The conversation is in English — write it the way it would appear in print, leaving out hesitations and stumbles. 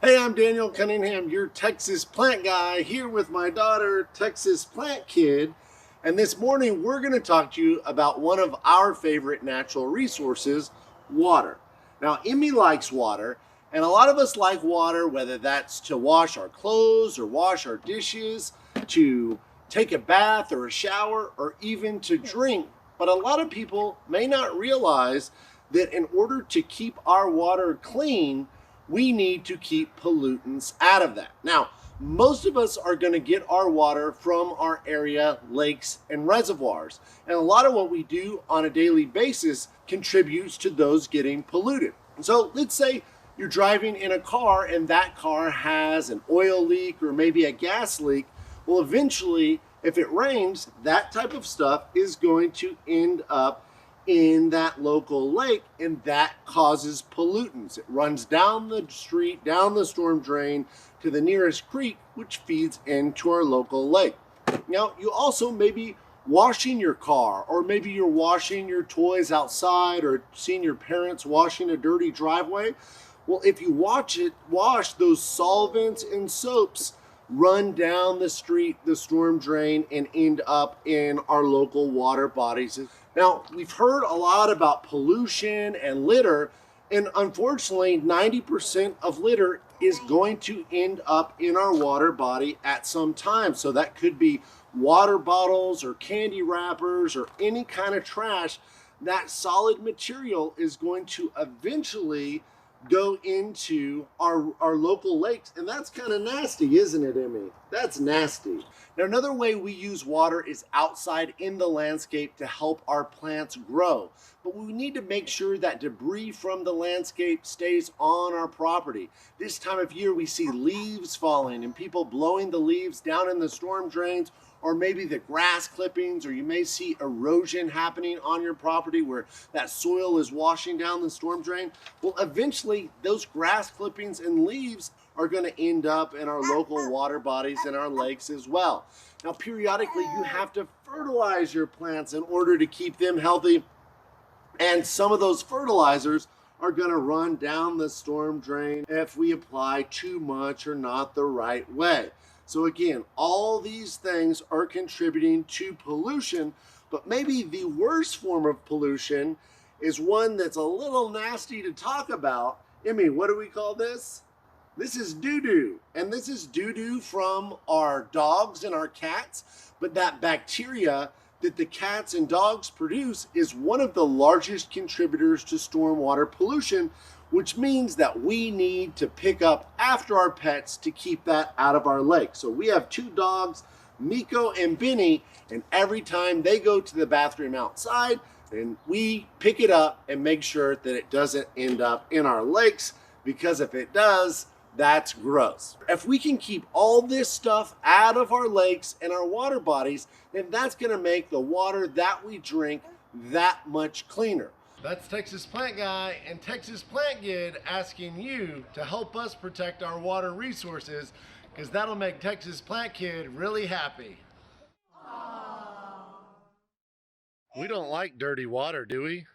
Hey, I'm Daniel Cunningham, your Texas plant guy, here with my daughter, Texas Plant Kid. And this morning, we're going to talk to you about one of our favorite natural resources, water. Now, Emmy likes water, and a lot of us like water, whether that's to wash our clothes or wash our dishes, to take a bath or a shower, or even to drink. But a lot of people may not realize that in order to keep our water clean, we need to keep pollutants out of that. Now, most of us are going to get our water from our area lakes and reservoirs. And a lot of what we do on a daily basis contributes to those getting polluted. So let's say you're driving in a car and that car has an oil leak or maybe a gas leak. Well, eventually, if it rains, that type of stuff is going to end up in that local lake, and that causes pollutants. It runs down the street, down the storm drain to the nearest creek, which feeds into our local lake. Now, you also may be washing your car, or maybe you're washing your toys outside, or seeing your parents washing a dirty driveway. Well, if you wash those solvents and soaps run down the street, the storm drain, and end up in our local water bodies. Now, we've heard a lot about pollution and litter, and unfortunately, 90% of litter is going to end up in our water body at some time. So that could be water bottles or candy wrappers or any kind of trash. That solid material is going to eventually go into our local lakes, and that's kind of nasty, isn't it, Emmy? That's nasty. Now, another way we use water is outside in the landscape to help our plants grow, but we need to make sure that debris from the landscape stays on our property. This time of year we see leaves falling and people blowing the leaves down in the storm drains, or maybe the grass clippings, or you may see erosion happening on your property where that soil is washing down the storm drain. Well, eventually those grass clippings and leaves are going to end up in our local water bodies and our lakes as well. Now, periodically you have to fertilize your plants in order to keep them healthy, and some of those fertilizers are going to run down the storm drain if we apply too much or not the right way. So again, all these things are contributing to pollution, but maybe the worst form of pollution is one that's a little nasty to talk about. Emmy, what do we call this? This is doo-doo, and this is doo-doo from our dogs and our cats, but that bacteria that the cats and dogs produce is one of the largest contributors to stormwater pollution, which means that we need to pick up after our pets to keep that out of our lake. So we have two dogs, Miko and Benny, and every time they go to the bathroom outside, then we pick it up and make sure that it doesn't end up in our lakes, because if it does, that's gross. If we can keep all this stuff out of our lakes and our water bodies, then that's going to make the water that we drink that much cleaner. That's Texas Plant Guy and Texas Plant Kid asking you to help us protect our water resources, because that'll make Texas Plant Kid really happy. We don't like dirty water, do we?